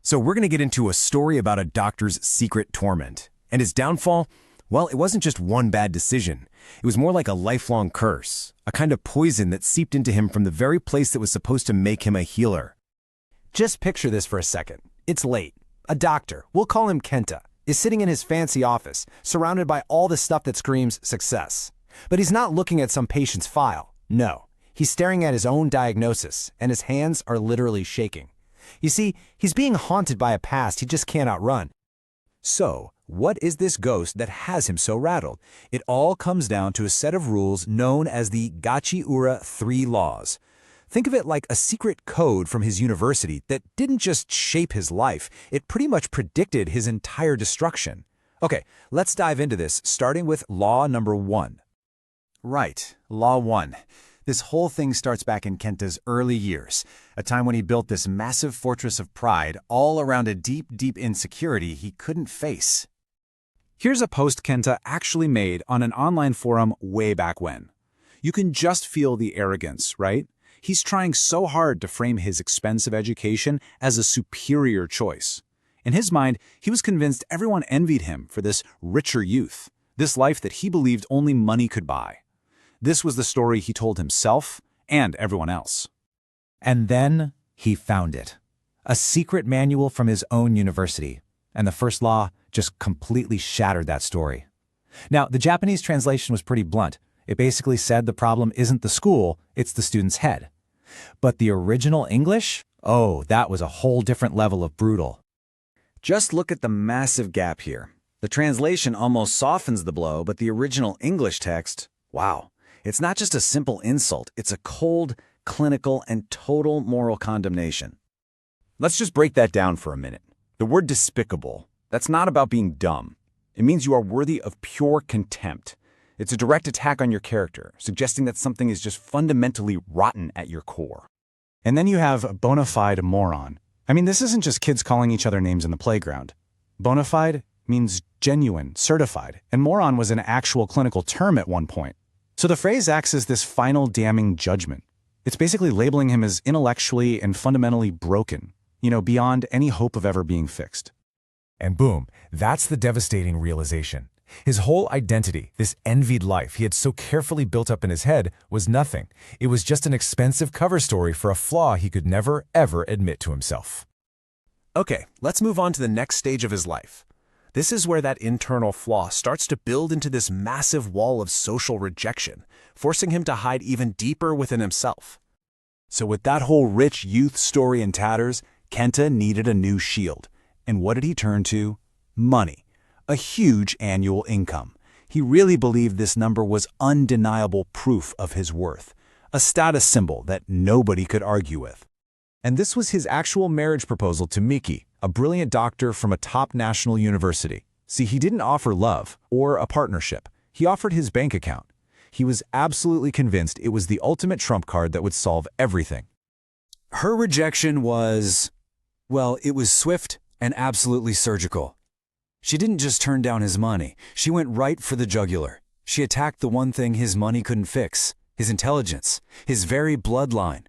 So we're going to get into a story about a doctor's secret torment. And his downfall, well, it wasn't just one bad decision. It was more like a lifelong curse, a kind of poison that seeped into him from the very place that was supposed to make him a healer. Just picture this for a second. It's late. A doctor, we'll call him Kenta, is sitting in his fancy office, surrounded by all the stuff that screams success. But he's not looking at some patient's file. No, he's staring at his own diagnosis, and his hands are literally shaking. You see, he's being haunted by a past he just can't outrun. So, what is this ghost that has him so rattled? It all comes down to a set of rules known as the Gachi-ura 3 laws. Think of it like a secret code from his university that didn't just shape his life, it pretty much predicted his entire destruction. Okay, let's dive into this, starting with law number 1. Right, law 1. This whole thing starts back in Kenta's early years, a time when he built this massive fortress of pride all around a deep, deep insecurity he couldn't face. Here's a post Kenta actually made on an online forum way back when. You can just feel the arrogance, right? He's trying so hard to frame his expensive education as a superior choice. In his mind, he was convinced everyone envied him for this richer youth, this life that he believed only money could buy. This was the story he told himself and everyone else. And then he found it. A secret manual from his own university. And the first law just completely shattered that story. Now, the Japanese translation was pretty blunt. It basically said the problem isn't the school, it's the student's head. But the original English? Oh, that was a whole different level of brutal. Just look at the massive gap here. The translation almost softens the blow, but the original English text, wow. It's not just a simple insult, it's a cold, clinical, and total moral condemnation. Let's just break that down for a minute. The word despicable, that's not about being dumb. It means you are worthy of pure contempt. It's a direct attack on your character, suggesting that something is just fundamentally rotten at your core. And then you have bona fide moron. I mean, this isn't just kids calling each other names in the playground. Bona fide means genuine, certified, and moron was an actual clinical term at one point. So the phrase acts as this final damning judgment. It's basically labeling him as intellectually and fundamentally broken, beyond any hope of ever being fixed. And boom, that's the devastating realization. His whole identity, this envied life he had so carefully built up in his head, was nothing. It was just an expensive cover story for a flaw he could never, ever admit to himself. Okay, let's move on to the next stage of his life. This is where that internal flaw starts to build into this massive wall of social rejection, forcing him to hide even deeper within himself. So with that whole rich youth story in tatters, Kenta needed a new shield. And what did he turn to? Money. A huge annual income. He really believed this number was undeniable proof of his worth, a status symbol that nobody could argue with. And this was his actual marriage proposal to Miki, a brilliant doctor from a top national university. See, he didn't offer love or a partnership. He offered his bank account. He was absolutely convinced it was the ultimate trump card that would solve everything. Her rejection was, well, it was swift and absolutely surgical. She didn't just turn down his money, she went right for the jugular. She attacked the one thing his money couldn't fix, his intelligence, his very bloodline.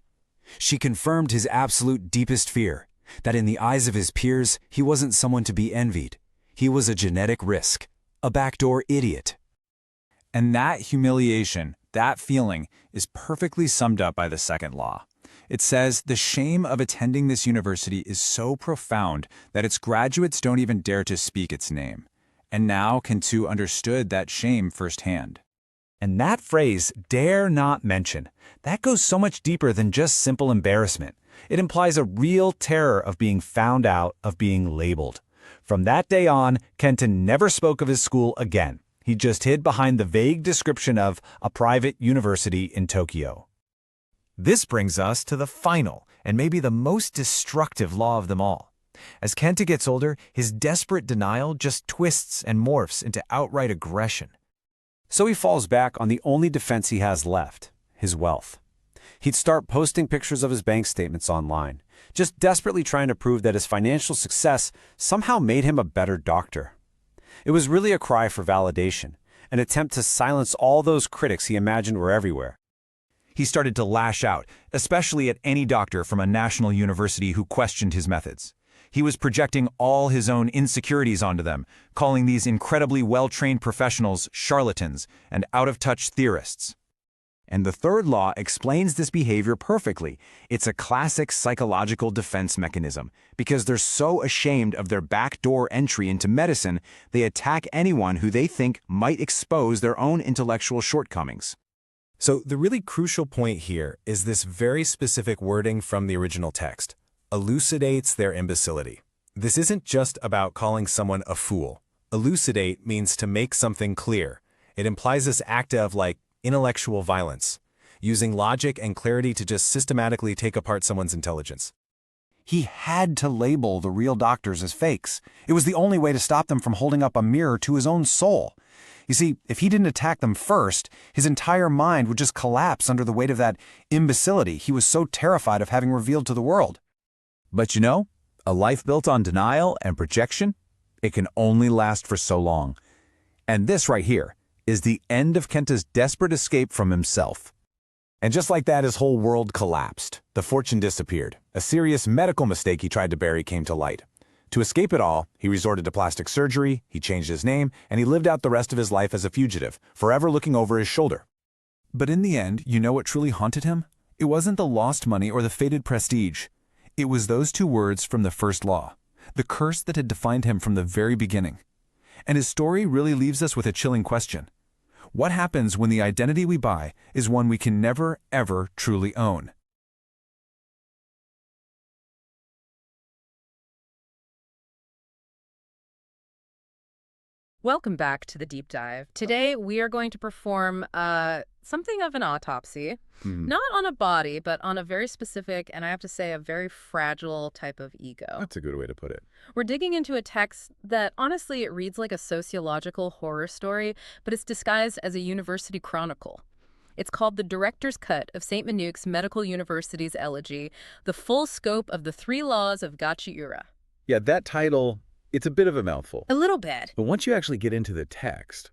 She confirmed his absolute deepest fear, that in the eyes of his peers, he wasn't someone to be envied. He was a genetic risk, a backdoor idiot. And that humiliation, that feeling, is perfectly summed up by the second law. It says the shame of attending this university is so profound that its graduates don't even dare to speak its name. And now Kenta understood that shame firsthand. And that phrase, dare not mention, that goes so much deeper than just simple embarrassment. It implies a real terror of being found out, of being labeled. From that day on, Kenta never spoke of his school again. He just hid behind the vague description of a private university in Tokyo. This brings us to the final, and maybe the most destructive law of them all. As Kenta gets older, his desperate denial just twists and morphs into outright aggression. So he falls back on the only defense he has left, his wealth. He'd start posting pictures of his bank statements online, just desperately trying to prove that his financial success somehow made him a better doctor. It was really a cry for validation, an attempt to silence all those critics he imagined were everywhere. He started to lash out, especially at any doctor from a national university who questioned his methods. He was projecting all his own insecurities onto them, calling these incredibly well-trained professionals charlatans and out-of-touch theorists. And the third law explains this behavior perfectly. It's a classic psychological defense mechanism. Because they're so ashamed of their backdoor entry into medicine, they attack anyone who they think might expose their own intellectual shortcomings. So the really crucial point here is this very specific wording from the original text, elucidates their imbecility. This isn't just about calling someone a fool. Elucidate means to make something clear. It implies this act of, like, intellectual violence, using logic and clarity to just systematically take apart someone's intelligence. He had to label the real doctors as fakes. It was the only way to stop them from holding up a mirror to his own soul. You see, if he didn't attack them first, his entire mind would just collapse under the weight of that imbecility he was so terrified of having revealed to the world. But you know, a life built on denial and projection, it can only last for so long. And this right here is the end of Kenta's desperate escape from himself. And just like that, his whole world collapsed. The fortune disappeared. A serious medical mistake he tried to bury came to light. To escape it all, he resorted to plastic surgery, he changed his name, and he lived out the rest of his life as a fugitive, forever looking over his shoulder. But in the end, you know what truly haunted him? It wasn't the lost money or the faded prestige. It was those two words from the first law, the curse that had defined him from the very beginning. And his story really leaves us with a chilling question. What happens when the identity we buy is one we can never, ever truly own? Welcome back to the deep dive. Today we are going to perform something of an autopsy, not on a body, but on a very specific, and I have to say, a very fragile type of ego. That's a good way to put it. We're digging into a text that, honestly, it reads like a sociological horror story, but it's disguised as a university chronicle. It's called The Director's Cut of St. Minuc's Medical University's Elegy, the full scope of the 3 laws of Gachi-ura. Yeah, that title, it's a bit of a mouthful. A little bit. But once you actually get into the text,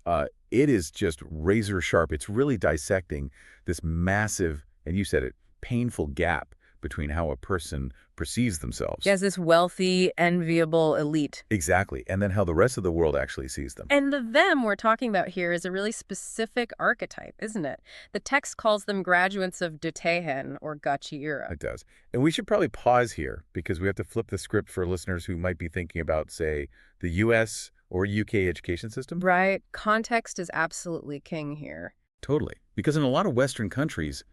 it is just razor sharp. It's really dissecting this massive, and you said it, painful gap between how a person perceives themselves. Yes, this wealthy, enviable elite. Exactly. And then how the rest of the world actually sees them. And the them we're talking about here is a really specific archetype, isn't it? The text calls them graduates of Do-Teihen, or Gachi-ura. It does. And we should probably pause here because we have to flip the script for listeners who might be thinking about, say, the U.S. or UK education system. Right. Context is absolutely king here. Totally. Because in a lot of Western countries,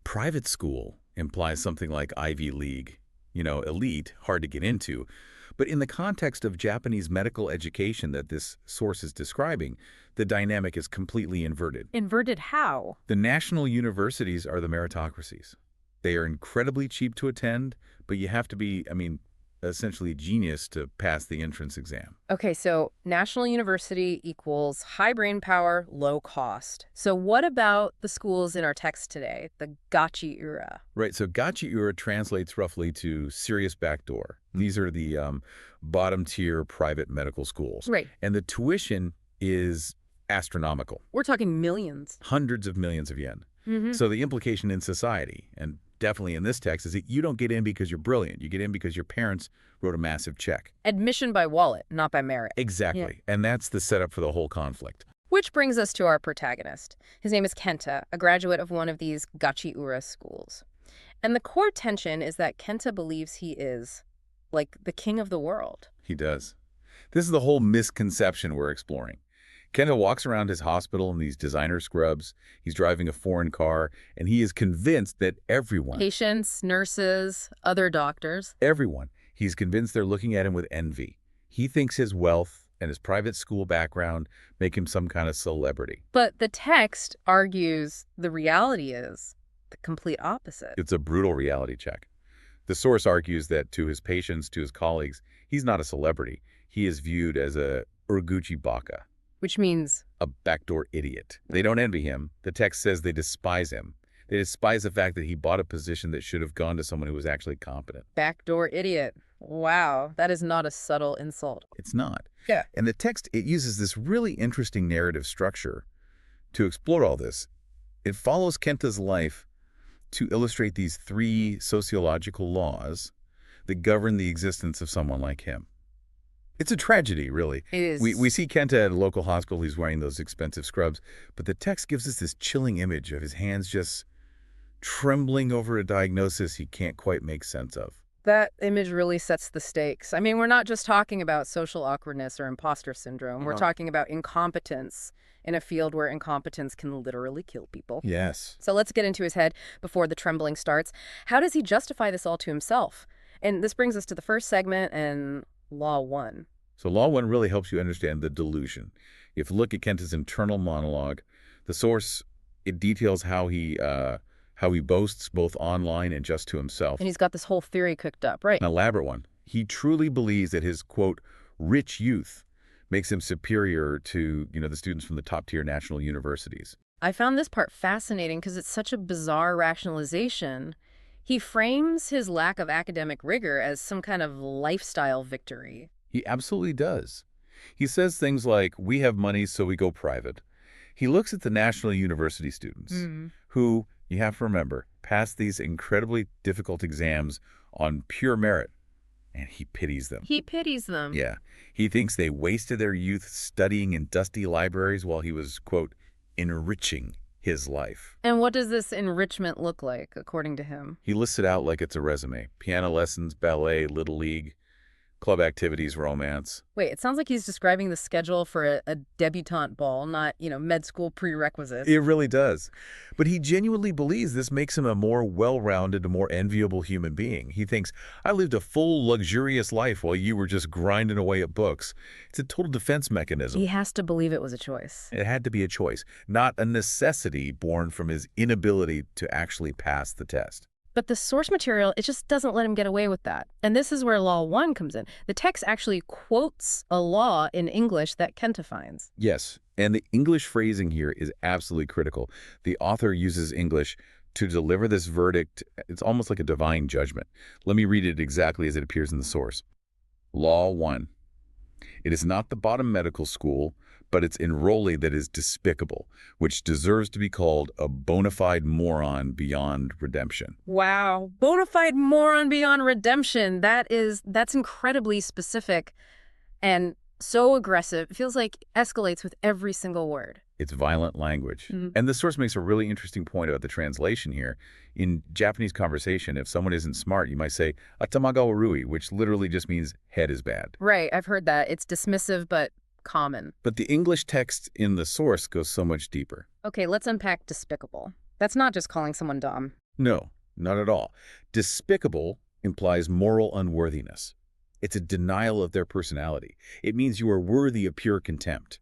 private school implies something like Ivy League, you know, elite, hard to get into. But in the context of Japanese medical education that this source is describing, the dynamic is completely inverted. Inverted how? The national universities are the meritocracies. They are incredibly cheap to attend, but you have to be, essentially a genius to pass the entrance exam. Okay, so national university equals high brain power, low cost. So what about the schools in our text today, the Gachi-ura? Right, so Gachi-ura translates roughly to serious backdoor. These are the bottom-tier private medical schools. Right. And the tuition is astronomical. We're talking millions. Hundreds of millions of yen. So the implication in society, and definitely in this text, is that you don't get in because you're brilliant. You get in because your parents wrote a massive check. Admission by wallet, not by merit. Exactly. Yeah. And that's the setup for the whole conflict. Which brings us to our protagonist. His name is Kenta, a graduate of one of these Gachi-ura schools. And the core tension is that Kenta believes he is, like, the king of the world. He does. This is the whole misconception we're exploring. Kenta walks around his hospital in these designer scrubs. He's driving a foreign car, and he is convinced that everyone... Patients, nurses, other doctors. Everyone. He's convinced they're looking at him with envy. He thinks his wealth and his private school background make him some kind of celebrity. But the text argues the reality is the complete opposite. It's a brutal reality check. The source argues that to his patients, to his colleagues, he's not a celebrity. He is viewed as a urguchi baka. Which means? A backdoor idiot. They don't envy him. The text says they despise him. They despise the fact that he bought a position that should have gone to someone who was actually competent. Backdoor idiot. Wow, that is not a subtle insult. It's not. Yeah. And the text, it uses this really interesting narrative structure to explore all this. It follows Kenta's life to illustrate these 3 sociological laws that govern the existence of someone like him. It's a tragedy, really. It is. We see Kenta at a local hospital. He's wearing those expensive scrubs, but the text gives us this chilling image of his hands just trembling over a diagnosis he can't quite make sense of. That image really sets the stakes. I mean, we're not just talking about social awkwardness or imposter syndrome. We're talking about incompetence in a field where incompetence can literally kill people. Yes. So let's get into his head before the trembling starts. How does he justify this all to himself? And this brings us to the first segment and Law 1. So Law 1 really helps you understand the delusion. If you look at Kenta's internal monologue, the source, it details how he boasts both online and just to himself. And he's got this whole theory cooked up, right? An elaborate one. He truly believes that his, quote, rich youth makes him superior to, the students from the top-tier national universities. I found this part fascinating because it's such a bizarre rationalization. He frames his lack of academic rigor as some kind of lifestyle victory. He absolutely does. He says things like, we have money, so we go private. He looks at the national university students who, you have to remember, pass these incredibly difficult exams on pure merit, and he pities them. He pities them. Yeah. He thinks they wasted their youth studying in dusty libraries while he was, quote, enriching his life. And what does this enrichment look like, according to him? He lists it out like it's a resume. Piano lessons, ballet, Little League, club activities, romance. Wait, it sounds like he's describing the schedule for a debutante ball, not, med school prerequisites. It really does. But he genuinely believes this makes him a more well-rounded, a more enviable human being. He thinks, I lived a full, luxurious life while you were just grinding away at books. It's a total defense mechanism. He has to believe it was a choice. It had to be a choice, not a necessity born from his inability to actually pass the test. But the source material, it just doesn't let him get away with that. And this is where Law 1 comes in. The text actually quotes a law in English that Kenta finds. Yes, and the English phrasing here is absolutely critical. The author uses English to deliver this verdict. It's almost like a divine judgment. Let me read it exactly as it appears in the source. Law 1. It is not the bottom medical school, but its enrollee that is despicable, which deserves to be called a bona fide moron beyond redemption. Wow. Bona fide moron beyond redemption. That's incredibly specific and so aggressive. It feels like escalates with every single word. It's violent language. And the source makes a really interesting point about the translation here. In Japanese conversation, if someone isn't smart, you might say, atamaga warui, which literally just means head is bad. Right, I've heard that. It's dismissive, but common. But the English text in the source goes so much deeper. Okay, let's unpack despicable. That's not just calling someone dumb. No, not at all. Despicable implies moral unworthiness. It's a denial of their personality. It means you are worthy of pure contempt.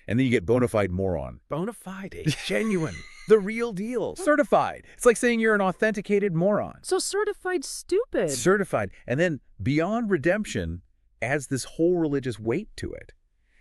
And then you get bona fide moron. Bona fide, genuine, the real deal, certified. It's like saying you're an authenticated moron. So certified stupid. Certified. And then beyond redemption adds this whole religious weight to it.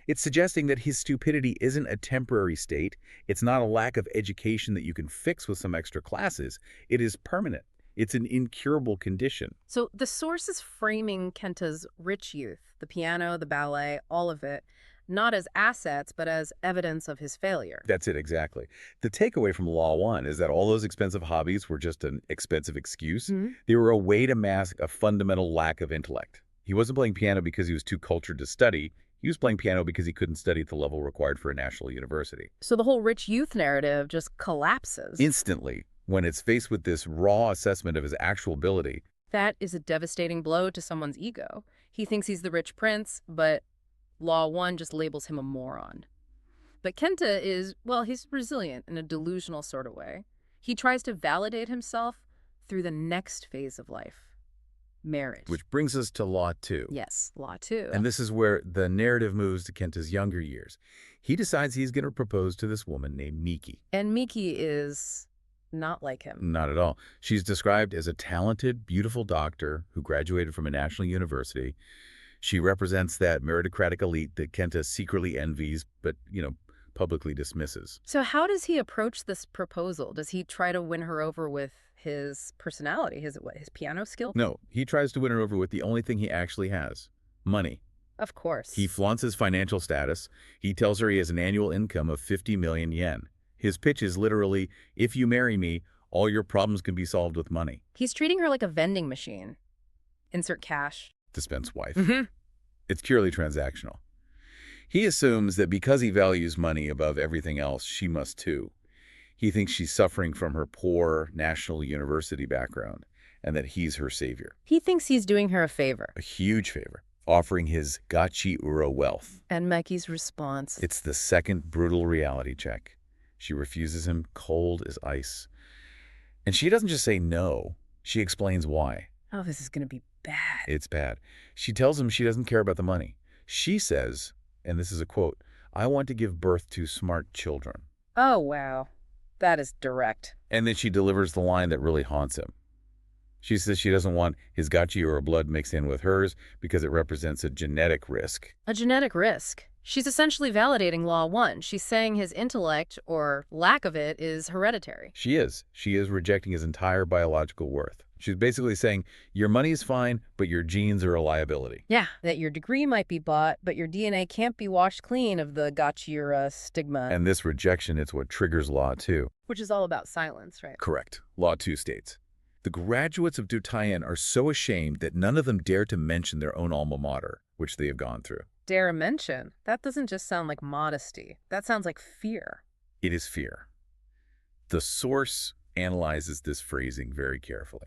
It's suggesting that his stupidity isn't a temporary state. It's not a lack of education that you can fix with some extra classes. It is permanent. It's an incurable condition. So the source is framing Kenta's rich youth, the piano, the ballet, all of it, not as assets, but as evidence of his failure. That's it, exactly. The takeaway from Law 1 is that all those expensive hobbies were just an expensive excuse. They were a way to mask a fundamental lack of intellect. He wasn't playing piano because he was too cultured to study. He was playing piano because he couldn't study at the level required for a national university. So the whole rich youth narrative just collapses. Instantly, when it's faced with this raw assessment of his actual ability. That is a devastating blow to someone's ego. He thinks he's the rich prince, but Law 1 just labels him a moron. But Kenta is, well, he's resilient in a delusional sort of way. He tries to validate himself through the next phase of life. Marriage. Which brings us to Law 2. Yes, Law 2. And this is where the narrative moves to Kenta's younger years. He decides he's going to propose to this woman named Miki. And Miki is not like him. Not at all. She's described as a talented, beautiful doctor who graduated from a national university. She represents that meritocratic elite that Kenta secretly envies, but, publicly dismisses. So how does he approach this proposal? Does he try to win her over with his personality, his piano skill? No, he tries to win her over with the only thing he actually has, money. Of course. He flaunts his financial status. He tells her he has an annual income of 50 million yen. His pitch is literally, if you marry me, all your problems can be solved with money. He's treating her like a vending machine. Insert cash. Dispense wife. Mm-hmm. It's purely transactional. He assumes that because he values money above everything else, she must too. He thinks she's suffering from her poor national university background and that he's her savior. He thinks he's doing her a favor. A huge favor, offering his gachi ura wealth. And Meki's response. It's the second brutal reality check. She refuses him cold as ice. And she doesn't just say no, she explains why. Oh, this is going to be bad. It's bad. She tells him she doesn't care about the money. She says, and this is a quote, "I want to give birth to smart children." Oh, wow. That is direct. And then she delivers the line that really haunts him. She says she doesn't want his gachi ura blood mixed in with hers because it represents a genetic risk. A genetic risk. She's essentially validating Law 1. She's saying his intellect, or lack of it, is hereditary. She is. She is rejecting his entire biological worth. She's basically saying, your money is fine, but your genes are a liability. Yeah, that your degree might be bought, but your DNA can't be washed clean of the gachiura stigma. And this rejection is what triggers Law 2. Which is all about silence, right? Correct. Law 2 states, the graduates of Do-Teihen are so ashamed that none of them dare to mention their own alma mater, which they have gone through. Dare mention? That doesn't just sound like modesty. That sounds like fear. It is fear. The source analyzes this phrasing very carefully.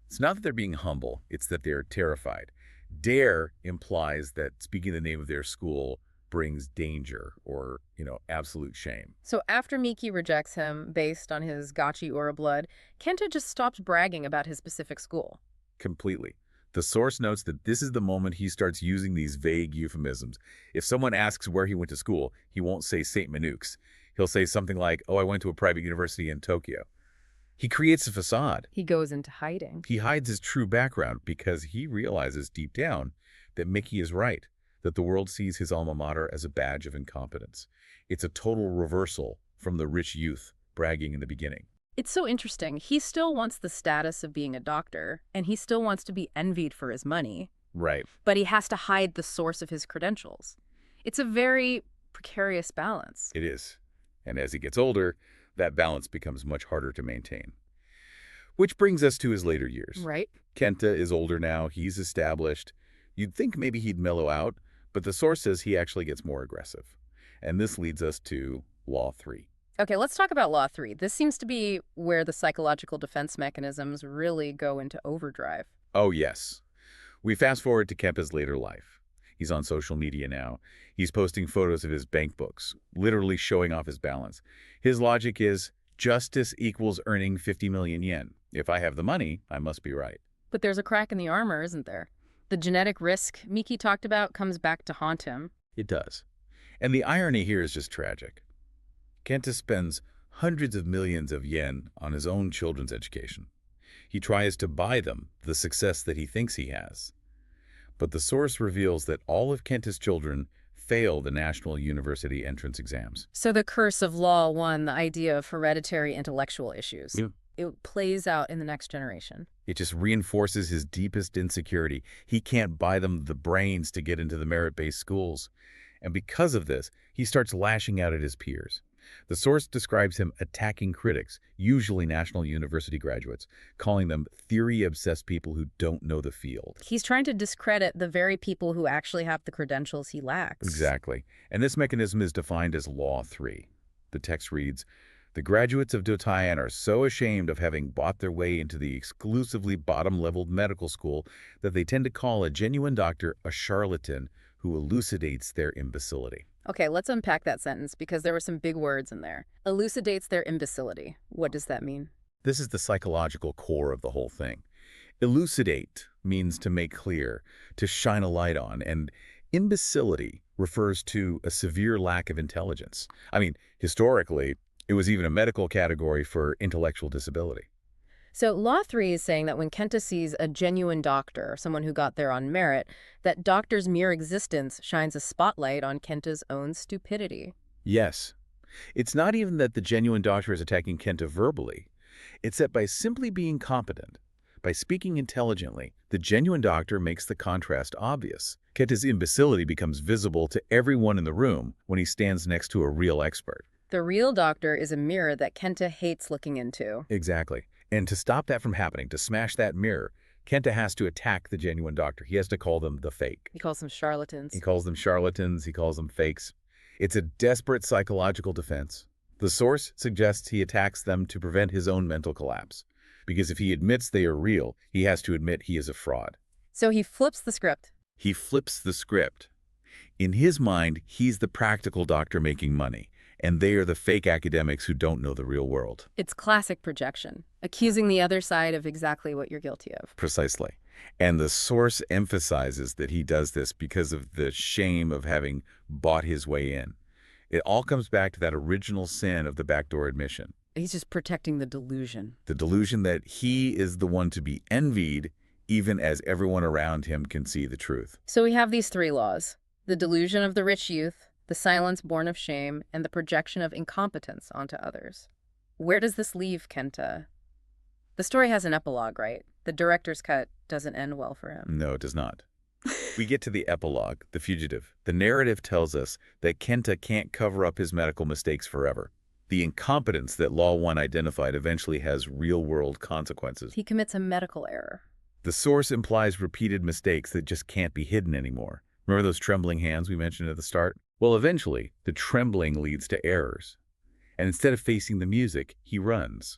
It's not that they're being humble, it's that they're terrified. Dare implies that speaking the name of their school brings danger or, absolute shame. So after Miki rejects him based on his gachi ura blood, Kenta just stops bragging about his specific school. Completely. The source notes that this is the moment he starts using these vague euphemisms. If someone asks where he went to school, he won't say St. Minukes. He'll say something like, oh, I went to a private university in Tokyo. He creates a facade. He goes into hiding. He hides his true background because he realizes deep down that Miki is right, that the world sees his alma mater as a badge of incompetence. It's a total reversal from the rich youth bragging in the beginning. It's so interesting. He still wants the status of being a doctor, and he still wants to be envied for his money. Right. But he has to hide the source of his credentials. It's a very precarious balance. It is. And as he gets older, that balance becomes much harder to maintain. Which brings us to his later years. Right. Kenta is older now. He's established. You'd think maybe he'd mellow out, but the source says he actually gets more aggressive. And this leads us to Law 3. Okay, let's talk about Law 3. This seems to be where the psychological defense mechanisms really go into overdrive. Oh, yes. We fast forward to Kempa's later life. He's on social media now. He's posting photos of his bank books, literally showing off his balance. His logic is, justice equals earning 50 million yen. If I have the money, I must be right. But there's a crack in the armor, isn't there? The genetic risk Miki talked about comes back to haunt him. It does. And the irony here is just tragic. Kenta spends hundreds of millions of yen on his own children's education. He tries to buy them the success that he thinks he has. But the source reveals that all of Kenta's children fail the national university entrance exams. So the curse of Law 1, the idea of hereditary intellectual issues, Yeah. It plays out in the next generation. It just reinforces his deepest insecurity. He can't buy them the brains to get into the merit-based schools. And because of this, he starts lashing out at his peers. The source describes him attacking critics, usually national university graduates, calling them theory-obsessed people who don't know the field. He's trying to discredit the very people who actually have the credentials he lacks. Exactly. And this mechanism is defined as Law 3. The text reads, the graduates of Do-Teihen are so ashamed of having bought their way into the exclusively bottom-level medical school that they tend to call a genuine doctor a charlatan who elucidates their imbecility. Okay, let's unpack that sentence because there were some big words in there. Elucidates their imbecility. What does that mean? This is the psychological core of the whole thing. Elucidate means to make clear, to shine a light on, and imbecility refers to a severe lack of intelligence. I mean, historically, it was even a medical category for intellectual disability. So Law 3 is saying that when Kenta sees a genuine doctor, someone who got there on merit, that doctor's mere existence shines a spotlight on Kenta's own stupidity. Yes. It's not even that the genuine doctor is attacking Kenta verbally. It's that by simply being competent, by speaking intelligently, the genuine doctor makes the contrast obvious. Kenta's imbecility becomes visible to everyone in the room when he stands next to a real expert. The real doctor is a mirror that Kenta hates looking into. Exactly. And to stop that from happening, to smash that mirror, Kenta has to attack the genuine doctor. He has to call them the fake. He calls them charlatans. He calls them charlatans. He calls them fakes. It's a desperate psychological defense. The source suggests he attacks them to prevent his own mental collapse. Because if he admits they are real, he has to admit he is a fraud. So he flips the script. He flips the script. In his mind, he's the practical doctor making money, and they are the fake academics who don't know the real world. It's classic projection, accusing the other side of exactly what you're guilty of. Precisely. And the source emphasizes that he does this because of the shame of having bought his way in. It all comes back to that original sin of the backdoor admission. He's just protecting the delusion. The delusion that he is the one to be envied, even as everyone around him can see the truth. So we have these three laws: the delusion of the rich youth, the silence born of shame, and the projection of incompetence onto others. Where does this leave Kenta? The story has an epilogue, right? The director's cut doesn't end well for him. No, it does not. We get to the epilogue, the fugitive. The narrative tells us that Kenta can't cover up his medical mistakes forever. The incompetence that Law 1 identified eventually has real-world consequences. He commits a medical error. The source implies repeated mistakes that just can't be hidden anymore. Remember those trembling hands we mentioned at the start? Well, eventually, the trembling leads to errors. And instead of facing the music, he runs.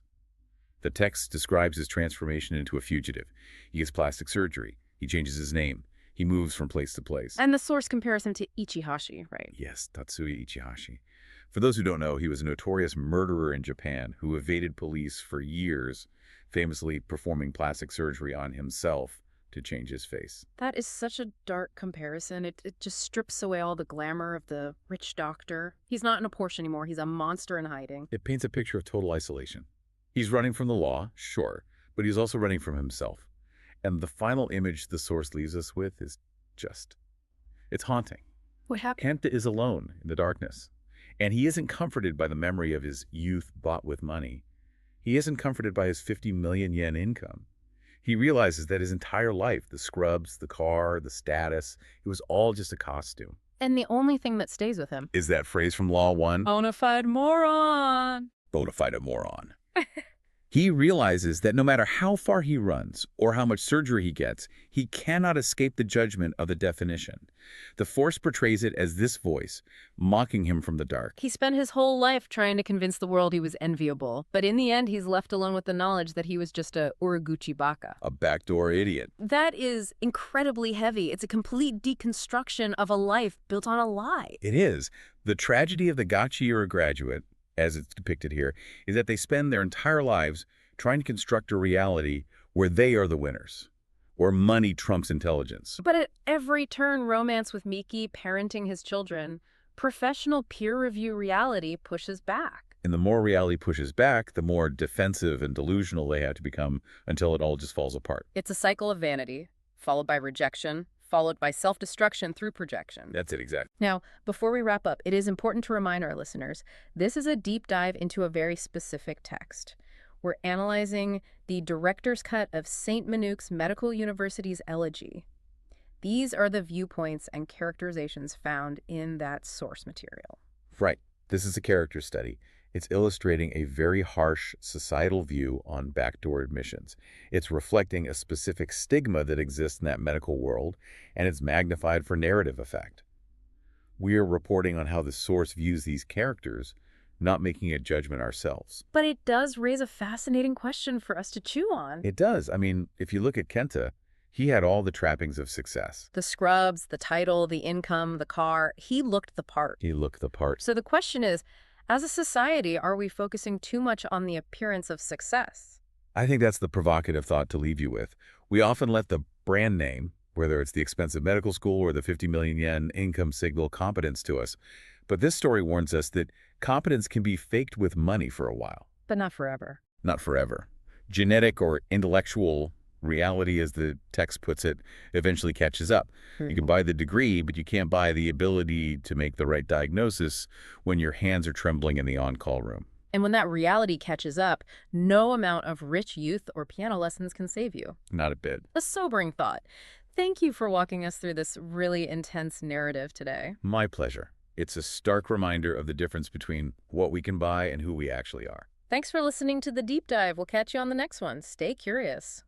The text describes his transformation into a fugitive. He gets plastic surgery. He changes his name. He moves from place to place. And the source compares him to Ichihashi, right? Yes, Tatsuya Ichihashi. For those who don't know, he was a notorious murderer in Japan who evaded police for years, famously performing plastic surgery on himself to change his face. That is such a dark comparison. It just strips away all the glamour of the rich doctor. He's not in a Porsche anymore. He's a monster in hiding. It paints a picture of total isolation. He's running from the law, sure, but he's also running from himself. And the final image the source leaves us with is it's haunting. What happened? Kenta is alone in the darkness. And he isn't comforted by the memory of his youth bought with money. He isn't comforted by his 50 million yen income. He realizes that his entire life, the scrubs, the car, the status, it was all just a costume. And the only thing that stays with him Is that phrase from Law 1? bona fide moron. Bona fide moron. He realizes that no matter how far he runs or how much surgery he gets, he cannot escape the judgment of the definition. The force portrays it as this voice, mocking him from the dark. He spent his whole life trying to convince the world he was enviable, but in the end he's left alone with the knowledge that he was just a Uraguchi baka. A backdoor idiot. That is incredibly heavy. It's a complete deconstruction of a life built on a lie. It is. The tragedy of the Gachiura graduate, as it's depicted here, is that they spend their entire lives trying to construct a reality where they are the winners, or money trumps intelligence. But at every turn, romance with Miki, parenting his children, professional peer review reality pushes back. And the more reality pushes back, the more defensive and delusional they have to become until it all just falls apart. It's a cycle of vanity, followed by rejection, followed by self-destruction through projection. That's it, exactly. Now, before we wrap up, it is important to remind our listeners, this is a deep dive into a very specific text. We're analyzing the director's cut of St. Manuke's Medical University's Elegy. These are the viewpoints and characterizations found in that source material. Right. This is a character study. It's illustrating a very harsh societal view on backdoor admissions. It's reflecting a specific stigma that exists in that medical world, and it's magnified for narrative effect. We are reporting on how the source views these characters, not making a judgment ourselves. But it does raise a fascinating question for us to chew on. It does. I mean, if you look at Kenta, he had all the trappings of success. The scrubs, the title, the income, the car, he looked the part. He looked the part. So the question is, as a society, are we focusing too much on the appearance of success? I think that's the provocative thought to leave you with. We often let the brand name, whether it's the expensive medical school or the 50 million yen income, signal competence to us. But this story warns us that competence can be faked with money for a while. But not forever. Not forever. Genetic or intellectual reality, as the text puts it, eventually catches up. You can buy the degree, but you can't buy the ability to make the right diagnosis when your hands are trembling in the on-call room. And when that reality catches up, no amount of rich youth or piano lessons can save you. Not a bit. A sobering thought. Thank you for walking us through this really intense narrative today. My pleasure. It's a stark reminder of the difference between what we can buy and who we actually are. Thanks for listening to The Deep Dive. We'll catch you on the next one. Stay curious.